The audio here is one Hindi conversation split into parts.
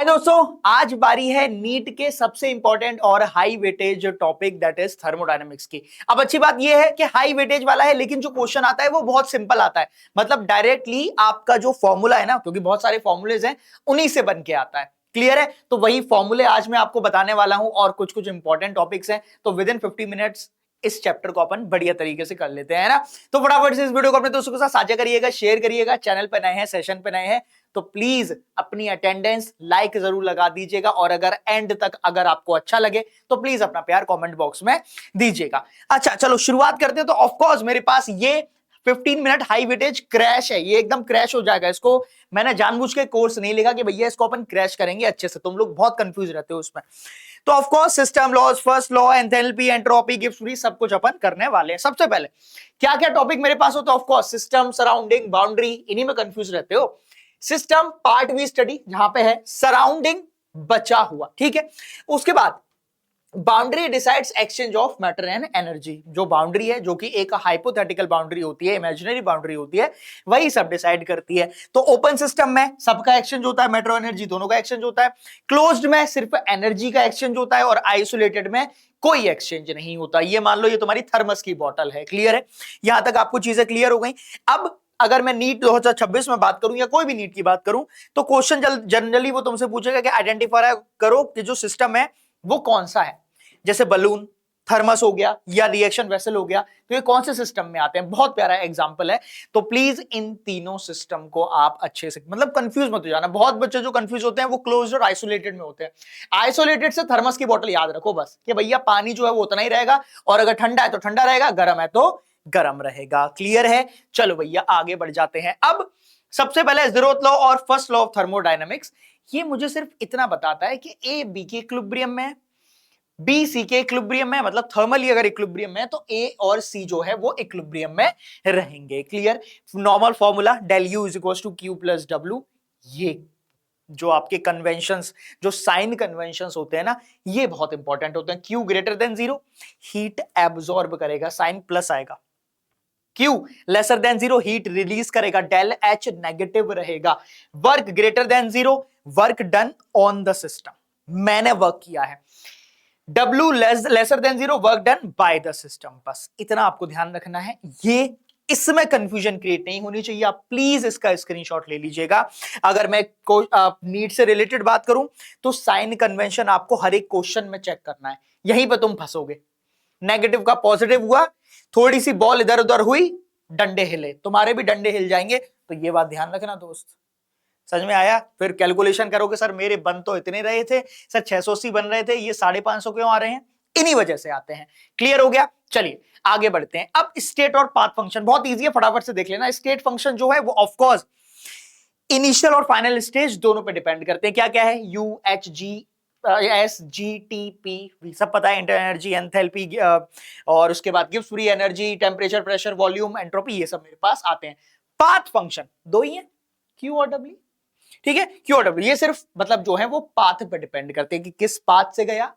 हाय दोस्तों, आज बारी है नीट के सबसे इंपॉर्टेंट और high weightage topic that is thermodynamics की। अब अच्छी बात यह है कि हाई वेटेज वाला है, लेकिन जो क्वेश्चन आता है वो बहुत सिंपल आता है। मतलब डायरेक्टली आपका जो फॉर्मूला है ना, क्योंकि बहुत सारे फॉर्मूलेज हैं, उन्हीं से बन के आता है। क्लियर है? तो वही फॉर्मूले आज मैं आपको बताने वाला हूं और कुछ कुछ इंपॉर्टेंट टॉपिक्स हैं। तो विद इन 50 मिनट्स इस चैप्टर को अपन बढ़िया तरीके से कर लेते हैं ना। तो फटाफट से इस वीडियो को अपने दोस्तों के साथ साझा करिएगा, शेयर करिएगा। चैनल पे नए हैं, सेशन पे नए हैं तो प्लीज अपनी अटेंडेंस लाइक जरूर लगा दीजिएगा, और अगर एंड तक अगर आपको अच्छा लगे तो प्लीज अपना प्यार कमेंट बॉक्स में दीजिएगा। अच्छा चलो शुरुआत करते हैं। तो ऑफ कोर्स मेरे पास ये 15 मिनट हाई वेटेज क्रैश है, ये एकदम क्रैश हो जाएगा। इसको मैंने जानबूझ के कोर्स नहीं लिखा कि भैया इसको अपन क्रैश करेंगे अच्छे से, तुम लोग बहुत कंफ्यूज रहते हो उसमें। तो of course system laws, first law, enthalpy, entropy, Gibbs free, सब कुछ अपन करने वाले हैं। सबसे पहले क्या क्या टॉपिक मेरे पास होता है? Of course system, surrounding, boundary, इन्हीं में कंफ्यूज रहते हो। सिस्टम पार्ट वी स्टडी जहां पे है, सराउंडिंग बचा हुआ, ठीक है। उसके बाद boundary decides exchange of matter and energy. जो बाउंड्री है, जो कि एक हाइपोथेटिकल बाउंड्री होती है, इमेजिनरी बाउंड्री होती है, वही सब डिसाइड करती है। तो ओपन सिस्टम में सबका एक्सचेंज होता है, मैटर और एनर्जी दोनों का एक्सचेंज होता है। क्लोज्ड में सिर्फ एनर्जी का एक्सचेंज होता है, और आइसोलेटेड में कोई एक्सचेंज नहीं होता। ये मान लो ये तुम्हारी थर्मस की बोतल है। क्लियर है? यहां तक आपको चीजें क्लियर हो गई। अब अगर मैं नीट 2026 में बात करूं या कोई भी नीट की बात करूं, तो क्वेश्चन जनरली वो तुमसे पूछेगा कि आइडेंटिफाई करो कि जो सिस्टम है वो कौन सा है। जैसे बलून, थर्मस हो गया, या रिएक्शन वेसल हो गया, तो ये कौन से सिस्टम में आते हैं? बहुत प्यारा एग्जांपल है। तो प्लीज इन तीनों सिस्टम को आप अच्छे से, मतलब कंफ्यूज मत हो जाना। बहुत बच्चे जो कंफ्यूज होते हैं वो क्लोज्ड और आइसोलेटेड में होते हैं। आइसोलेटेड से थर्मस की बोतल याद रखो बस, कि भैया पानी जो है वो उतना ही रहेगा, और अगर ठंडा है तो ठंडा रहेगा, गर्म है तो गर्म रहेगा। क्लियर है? चलो भैया आगे बढ़ जाते हैं। अब सबसे पहले जीरोथ लॉ और फर्स्ट लॉ ऑफ थर्मोडायनेमिक्स। ये मुझे सिर्फ इतना बताता है कि ए बी के इक्विलिब्रियम में, बी सी के इक्विलिब्रियम में, मतलब थर्मली अगर इक्विलिब्रियम में, तो ए और सी जो है वो इक्विलिब्रियम में रहेंगे। Clear? Normal formula del U is equal to Q plus W. ये जो आपके कन्वेंशंस, जो साइन कन्वेंशंस होते हैं ना, ये बहुत इंपॉर्टेंट होते हैं। Q greater than zero, heat absorb करेगा, साइन प्लस आएगा। Q lesser than zero, heat release करेगा, डेल एच नेगेटिव रहेगा। Work greater than zero, work done on the system, मैंने वर्क किया है। W laser than zero, work done by the system. बस इतना आपको ध्यान रखना है। ये इसमें कंफ्यूजन क्रिएट नहीं होनी चाहिए। आप प्लीज इसका स्क्रीनशॉट ले लीजिएगा। अगर मैं नीट से रिलेटेड बात करूं, तो साइन कन्वेंशन आपको हर एक क्वेश्चन में चेक करना है, यहीं पर तुम फंसोगे। नेगेटिव का पॉजिटिव हुआ, थोड़ी सी बॉल इधर उधर हुई, डंडे हिले, तुम्हारे भी डंडे हिल जाएंगे। तो ये बात ध्यान रखना दोस्त। समझ में आया? फिर कैलकुलेशन करोगे, सर मेरे बन तो इतने रहे थे, सर 680 बन रहे थे, ये 550 क्यों आ रहे हैं? इन्हीं वजह से आते हैं। क्लियर हो गया? चलिए आगे बढ़ते हैं। अब स्टेट और पाथ फंक्शन बहुत इजी है, फटाफट से देख लेना। स्टेट फंक्शन जो है वो ऑफ कोर्स इनिशियल और फाइनल स्टेज दोनों पे डिपेंड करते हैं। क्या क्या है? U, H, G, S, G, T, P, सब पता है। इंटर एनर्जी, एंथैल्पी, और उसके बाद Gibbs free energy, temperature, pressure, volume, entropy, ये सब मेरे पास आते हैं। पाथ फंक्शन दो ही है, क्यू और डब्ल्यू। ठीक है? क्यू और डब्ल्यू ये सिर्फ मतलब जो है वो पाथ पे डिपेंड करते हैं कि किस पाथ से गया।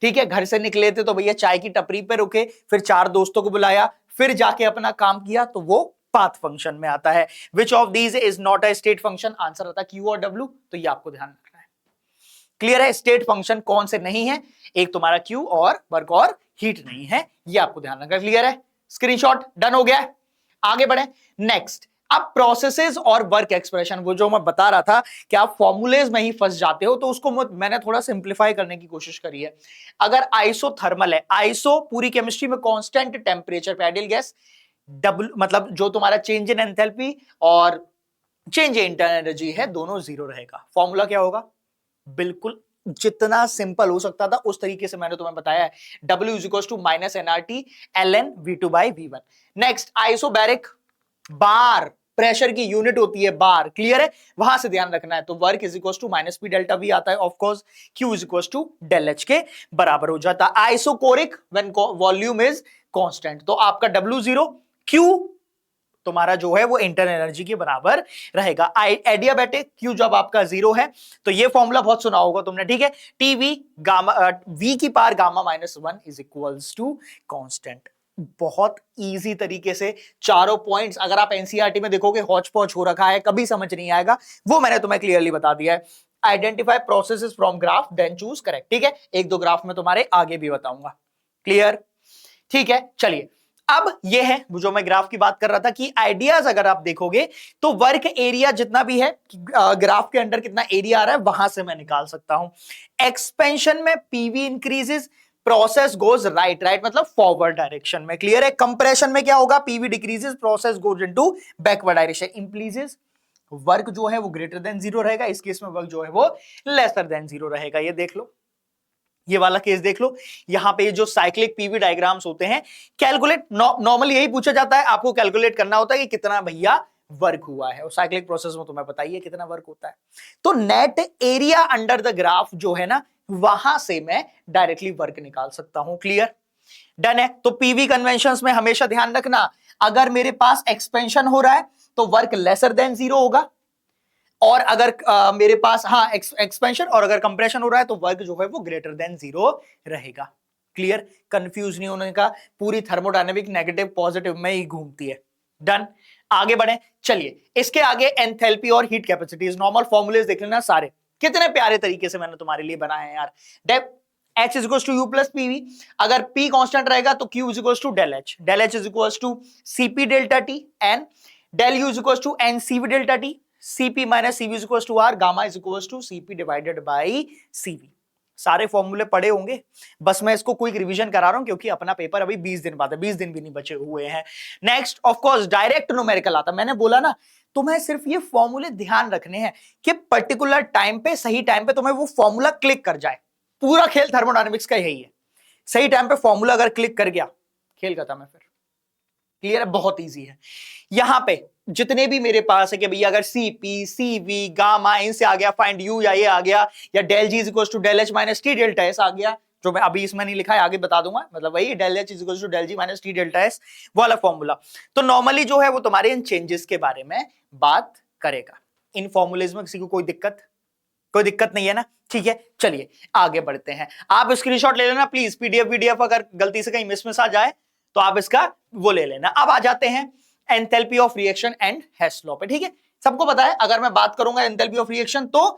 ठीक है? घर से निकले थे तो भैया चाय की टपरी पे रुके, फिर 4 दोस्तों को बुलाया, फिर जाके अपना काम किया, तो वो पाथ फंक्शन में आता है। Which of these is not a state function? Answer आता है क्यू और डब्ल्यू। तो ये आपको ध्यान रखना है। क्लियर है? स्टेट फंक्शन कौन से नहीं है? एक तुम्हारा क्यू और वर्क और हीट नहीं है, ये आपको ध्यान रखना। क्लियर है? स्क्रीनशॉट डन हो गया। आगे बढ़े नेक्स्ट। अब प्रोसेसेस और वर्क एक्सप्रेशन, वो जो मैं बता रहा था कि आप फॉर्मूलेज में ही फंस जाते हो, तो उसको मैंने थोड़ा सिंप्लीफाई करने की कोशिश करी है। अगर आइसोथर्मल है, आइसो पूरी केमिस्ट्री में कांस्टेंट टेम्परेचर पे आइडियल गैस, डबल मतलब जो तुम्हारा चेंज इन एंथैल्पी और चेंज इन इंटरनल एनर्जी है, दोनों जीरो रहेगा। फॉर्मूला क्या होगा? बिल्कुल जितना सिंपल हो सकता था उस तरीके से मैंने तुम्हें बताया है। W is equal to minus NRT ln V2 by V1। Next isobaric, bar pressure की यूनिट होती है बार। क्लियर है? वहां से ध्यान रखना है। तो work is equal to minus P delta V आता है। Of course Q is equal to del H के बराबर हो जाता है। Isochoric when volume is constant, तो आपका W जीरो, Q तुम्हारा जो है वो इंटरनल एनर्जी के बराबर रहेगा। एडियाबैटिक क्यू जब आपका जीरो है, तो ये फॉर्मूला बहुत सुना होगा तुमने। ठीक है? टीवी गामा वी की power gamma minus 1 is equals to constant. बहुत इजी तरीके से चारों पॉइंट्स, अगर आप एनसीईआरटी में देखोगे हौच पौच हो रखा है, कभी समझ नहीं आएगा, वो मैंने तुम्हें क्लियरली बता दिया है। Identify processes from graph then choose correct. ठीक है, एक दो ग्राफ में तुम्हारे आगे भी बताऊंगा। क्लियर? ठीक है, चलिए अब ये है जो मैं ग्राफ की बात कर रहा था कि आइडियाज अगर आप देखोगे तो वर्क एरिया जितना भी है ग्राफ के अंदर कितना एरिया आ रहा है वहां से मैं निकाल सकता हूं। एक्सपेंशन में PV increases, process goes right, right मतलब फॉरवर्ड डायरेक्शन में। क्लियर है? कंप्रेशन में क्या होगा? PV decreases, process goes into backward direction. Implies work जो है वो ग्रेटर देन जीरो रहेगा, इस केस में वर्क जो है वो लेसर देन जीरो रहेगा। ये देख लो, ये वाला केस देख लो, यहां पे जो साइक्लिक पीवी डायग्राम्स होते हैं, कैलकुलेट नॉर्मली यही पूछा जाता है, आपको कैलकुलेट करना होता है कि कितना भैया वर्क हुआ है, और साइक्लिक प्रोसेस में तुम्हें बताइए कितना वर्क होता है। तो net area under the graph जो है ना, वहां से मैं डायरेक्टली वर्क निकाल सकता हूं। क्लियर? डन है। तो पीवी कन्वेंशंस में हमेशा ध्यान रखना, अगर मेरे पास एक्सपेंशन हो रहा है तो वर्क लेसर देन जीरो होगा, और अगर मेरे पास एक्सपेंशन और अगर कंप्रेशन हो रहा है तो वर्क जो है वो ग्रेटर देन जीरो रहेगा। क्लियर? कंफ्यूज नहीं होने का, पूरी थर्मोडायनेमिक नेगेटिव पॉजिटिव में ही घूमती है। डन, आगे बढ़े। चलिए इसके आगे एंथैल्पी और हीट कैपेसिटीज, नॉर्मल फॉर्मूलेज देख लेना सारे, कितने प्यारे तरीके से मैंने तुम्हारे लिए बनाए हैं यार। Del H is equal to U plus PV, अगर P कांस्टेंट रहेगा तो Q is equal to del H, del H is equal to CP delta T, and del U is equal to NCV delta T, Cp minus CV is equal to R, gamma is equal to CP divided by CV। सारे फॉर्मूले पढ़े होंगे, बस मैं इसको क्विक रिवीजन करा रहा हूं क्योंकि अपना पेपर अभी 20 दिन बाद है, 20 दिन भी नहीं बचे हुए हैं। Next of course direct numerical आता, मैंने बोला ना तुम्हें सिर्फ ये फॉर्मूले ध्यान रखने हैं कि पर्टिकुलर टाइम पे, सही टाइम पे तुम्हें वो फॉर्मूला क्लिक कर जाए। पूरा खेल थर्मोडायनेमिक्स का यही है, सही टाइम पे फॉर्मूला अगर क्लिक कर गया खेल खत्म है फिर। क्लियर है? बहुत इजी है। यहां पे जितने भी मेरे पास है कि भैया अगर सीपी, सीवी, गामा इनसे आ गया, फाइंड यू या ये आ गया, या del G is equal to del H minus T delta S आ गया, जो मैं अभी इसमें नहीं लिखा है आगे बता दूंगा, मतलब वही del H is equal to del G minus T delta S वाला फॉर्मूला। तो नॉर्मली जो है वो तुम्हारे इन चेंजेस के बारे में बात करेगा। इन फॉर्मूलेज में किसी को कोई दिक्कत नहीं है ना? ठीक है, चलिए आगे बढ़ते हैं। आप स्क्रीनशॉट ले लेना प्लीज, पीडीएफ अगर गलती से कहीं मिस आ जाए तो आप इसका वो ले लेना। अब आ जाते हैं enthalpy of reaction and Hess law पे। ठीक है, सबको पता है अगर मैं बात करूंगा एंथैल्पी ऑफ रिएक्शन तो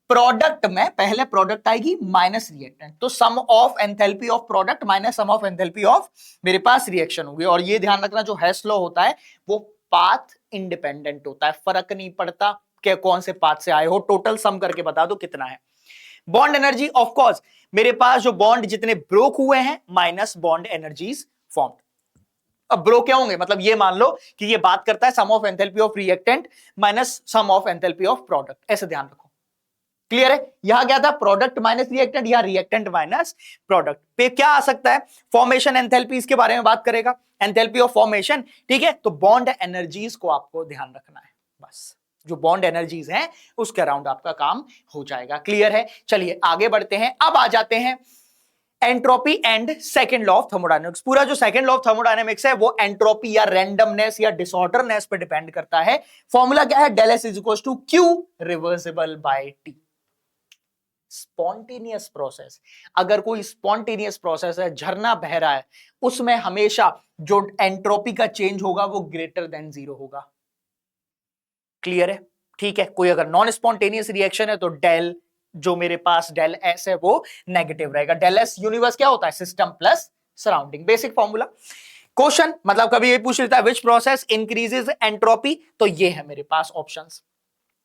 प्रोडक्ट में पहले प्रोडक्ट आएगी माइनस रिएक्टेंट, तो sum of enthalpy of product minus sum of enthalpy of मेरे पास रिएक्शन होगी। और ये ध्यान रखना जो हेस लॉ होता है वो पाथ इंडिपेंडेंट होता है, फर्क नहीं पड़ता कि कौन से पाथ से आए हो, टोटल सम करके बता दो कितना है। बॉन्ड एनर्जी ऑफ कोर्स मेरे पास जो बॉन्ड जितने ब्रोक हुए हैं माइनस बॉन्ड एनर्जीज फॉर्म्ड। अब ब्रोक क्या होंगे, मतलब ये मान लो कि ये बात करता है sum of enthalpy of reactant minus sum of enthalpy of product, ऐसे ध्यान रखो। क्लियर है? यहां क्या था, प्रोडक्ट माइनस रिएक्टेंट या रिएक्टेंट माइनस प्रोडक्ट। पे क्या आ सकता है, फॉर्मेशन एंथैल्पीज के बारे में बात करेगा, एंथैल्पी ऑफ फॉर्मेशन। ठीक है, तो बॉन्ड एनर्जीज को आपको ध्यान रखना है, बस जो बॉन्ड एनर्जीज हैं उसके अराउंड आपका काम हो जाएगा। क्लियर है? चलिए आगे बढ़ते हैं। अब आ जाते हैं entropy and second law of thermodynamics. पूरा जो सेकंड लॉ ऑफ थर्मोडायनेमिक्स है वो एंट्रोपी या रैंडमनेस या डिसऑर्डरनेस पे डिपेंड करता है। फॉर्मूला क्या है, del S is equal to Q reversible by T. Spontaneous process, अगर कोई स्पॉन्टेनियस प्रोसेस है, झरना बह रहा है, उसमें हमेशा जो एंट्रोपी का चेंज होगा वो ग्रेटर देन जीरो होगा। क्लियर है? ठीक है, कोई अगर नॉन स्पॉन्टेनियस रिएक्शन है तो डेल जो मेरे पास डेल एस है वो नेगेटिव रहेगा। डेल एस यूनिवर्स क्या होता है, system plus surrounding, basic formula. Question मतलब कभी ये पूछ लेता है विच प्रोसेस इंक्रीजेस एंट्रोपी, तो ये है मेरे पास ऑप्शंस।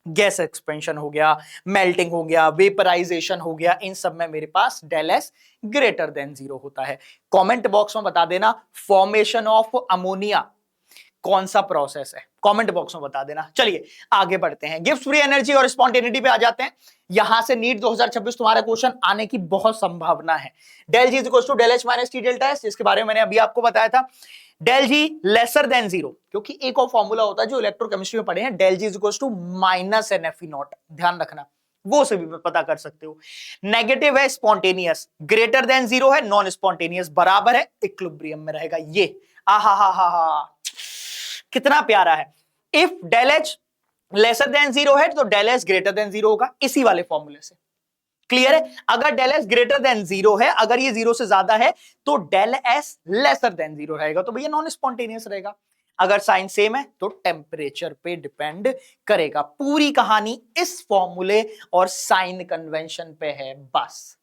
गैस एक्सपेंशन हो गया, मेल्टिंग हो गया, वेपराइजेशन हो गया, इन सब में मेरे पास del S greater than zero होता है। कमेंट बॉक्स में बता देना फॉर्मेशन ऑफ अमोनिया कौन सा प्रोसेस है, कमेंट बॉक्स में बता देना। चलिए आगे बढ़ते हैं, गिब्स फ्री एनर्जी और स्पॉन्टेनिटी पे आ जाते हैं। यहां से नीट 2026 तुम्हारा क्वेश्चन आने की बहुत संभावना है। Del G is equal to del H minus T delta S, जिसके बारे में मैंने अभी आपको बताया था। Del G lesser than zero, क्योंकि एक और फॉर्मूला होता है जो इलेक्ट्रोकेमिस्ट्री में पढ़े हैं, del G is equal to minus N F E naught, ध्यान रखना, वो से भी पता कर सकते हो। नेगेटिव है स्पॉन्टेनियस, ग्रेटर देन जीरो है नॉन स्पॉन्टेनियस, बराबर है इक्विलिब्रियम में रहेगा। ये आहा कितना प्यारा है। If del H lesser than zero है तो del S greater than zero होगा, इसी वाले फॉर्मूले से। क्लियर है? अगर del S greater than zero है, अगर ये जीरो से ज्यादा है तो del S lesser than zero रहेगा, तो भैया नॉन स्पॉन्टेनियस रहेगा। अगर साइन सेम है तो टेम्परेचर पे डिपेंड करेगा। पूरी कहानी इस फॉर्मूले और साइन कन्वेंशन पे है बस।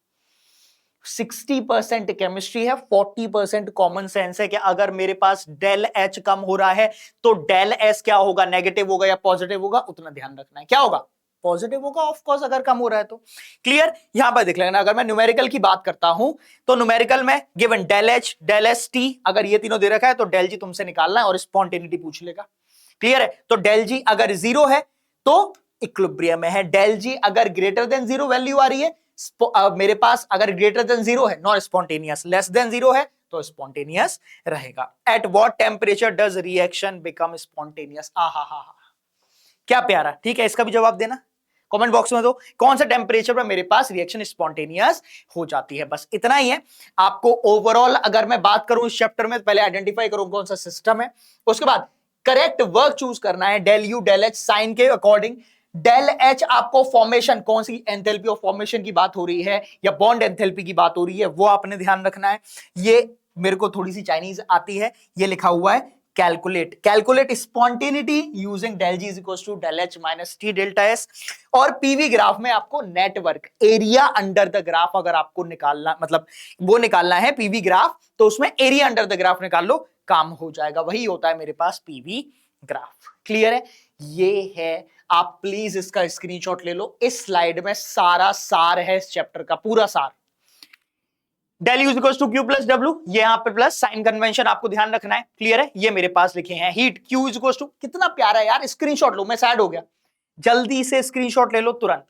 60% केमिस्ट्री है, 40% कॉमन सेंस है कि अगर मेरे पास डेल एच कम हो रहा है तो डेल एस क्या होगा, नेगेटिव होगा या पॉजिटिव होगा, उतना ध्यान रखना है। क्या होगा, पॉजिटिव होगा ऑफ कोर्स अगर कम हो रहा है तो। क्लियर, यहां पर देख लेना। अगर मैं न्यूमेरिकल की बात करता हूं तो न्यूमेरिकल में given del H, del S T, अगर ये तीनों दे रखा है तो डेल जी तुमसे निकालना है और स्पॉन्टेनिटी पूछ लेगा। क्लियर है, तो डेल जी अगर जीरो है तो इक्विलिब्रियम में है, डेल जी अगर ग्रेटर देन जीरो वैल्यू आ रही है, मेरे पास अगर ग्रेटर देन जीरो है non spontaneous, less than zero है तो स्पॉन्टेनियस रहेगा। At what temperature does reaction become spontaneous? क्या प्यारा, ठीक है, इसका भी जवाब देना कमेंट बॉक्स में। दो कौन सा टेम्परेचर पर मेरे पास रिएक्शन स्पॉन्टेनियस हो जाती है, बस इतना ही है। आपको ओवरऑल अगर मैं बात करूं इस चैप्टर में, पहले आइडेंटिफाई करूं कौन सा सिस्टम है, उसके बाद करेक्ट वर्क चूज करना है del U del H sign के अकॉर्डिंग। डेल एच आपको फॉर्मेशन, कौन सी एंथैल्पी ऑफ फॉर्मेशन की बात हो रही है या बॉन्ड एंथैल्पी की बात हो रही है, वो आपने ध्यान रखना है। ये मेरे को थोड़ी सी चाइनीज आती है, ये लिखा हुआ है calculate spontaneity using del G is equal to del H minus T delta S. और पीवी ग्राफ में आपको net work area under the graph अगर आपको निकालना, मतलब वो निकालना है पीवी ग्राफ, तो उसमें एरिया अंडर द ग्राफ निकाल लो, काम हो जाएगा। वही होता है मेरे पास पीवी ग्राफ। क्लियर है, ये है। आप प्लीज इसका स्क्रीनशॉट ले लो, इस स्लाइड में सारा सार है इस चैप्टर का, पूरा सार। Del U equals to Q plus W, ये यहां पे प्लस साइन कन्वेंशन आपको ध्यान रखना है। क्लियर है, ये मेरे पास लिखे हैं। हीट क्यू इक्वल्स टू, कितना प्यारा है यार, स्क्रीनशॉट लो, मैं सैड हो गया, जल्दी से स्क्रीनशॉट ले लो तुरंत।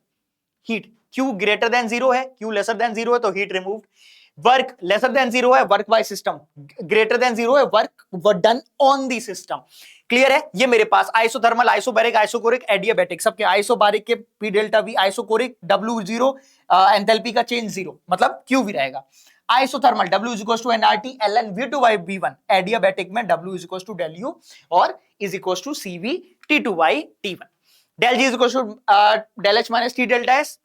Heat Q greater than zero है, क्यू लेसर देन जीरो है तो heat removed. Work lesser than zero है, work by system, greater than zero है, work done on the system. Clear है, ये मेरे पास आइसोथर्मल, आइसोबैरिक, आइसोकोरिक, एडियाबैटिक, सबके आइसोबारिक के P delta V, isochoric W zero, enthalpy का चेंज जीरो, मतलब क्यू भी रहेगा। Isothermal W is equal to NRT ln V2 V1, adiabatic में W is equal to del U और is equal to CV T2/T1, del G is equal to del H minus T delta S.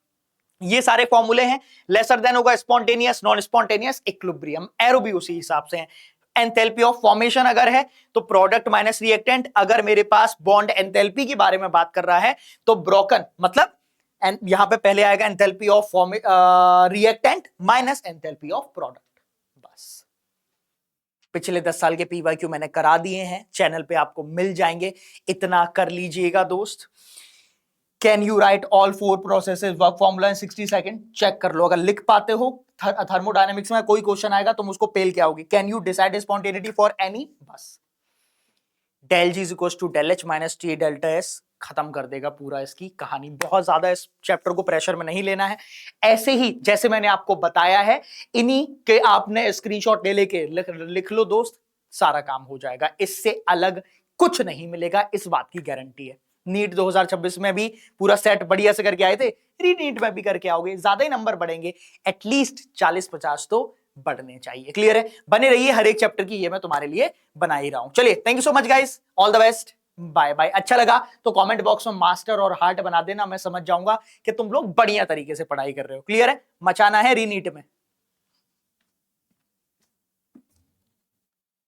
ये सारे फॉर्मूले हैं। लेसर देन होगा spontaneous, non spontaneous, equilibrium, arrow भी उसी हिसाब से है। एंथैल्पी ऑफ फॉर्मेशन अगर है तो प्रोडक्ट माइनस रिएक्टेंट, अगर मेरे पास बॉन्ड एंथैल्पी के बारे में बात कर रहा है तो ब्रोकन, मतलब यहां पे पहले आएगा enthalpy of reactant minus enthalpy of product. बस पिछले 10 साल के पीवाईक्यू मैंने करा दिए हैं, चैनल पे आपको मिल जाएंगे, इतना कर लीजिएगा दोस्त। Can you write all 4 processes work formula in 60 second? Check कर लो, अगर लिख पाते हो। थर्मोडायनेमिक्स में कोई क्वेश्चन आएगा तुम उसको पेल क्या होगी, can you decide spontaneity for any, बस del G is equal to del H minus T delta S, खत्म कर देगा पूरा इसकी कहानी। बहुत ज्यादा इस चैप्टर को प्रेशर में नहीं लेना है, ऐसे ही जैसे मैंने आपको बताया है, इन्हीं के आपने स्क्रीनशॉट ले लेके लिख लो दोस्त, सारा काम हो जाएगा। इससे अलग कुछ नहीं मिलेगा, इस बात की गारंटी है। नीट 2026 में भी पूरा सेट बढ़िया से करके आए थे, री नीट में भी करके आओगे, ज्यादा ही नंबर बढ़ेंगे, एटलीस्ट 40-50 तो बढ़ने चाहिए। क्लियर है, बने रहिए, हर एक चैप्टर की ये मैं तुम्हारे लिए बना ही रहा हूं। चलिए, thank you so much guys, all the best, bye bye. अच्छा लगा तो कमेंट बॉक्स में मास्टर और हार्ट बना देना, मैं समझ जाऊंगा कि तुम लोग बढ़िया तरीके से पढ़ाई कर रहे हो। क्लियर है, मचाना है री नीट में।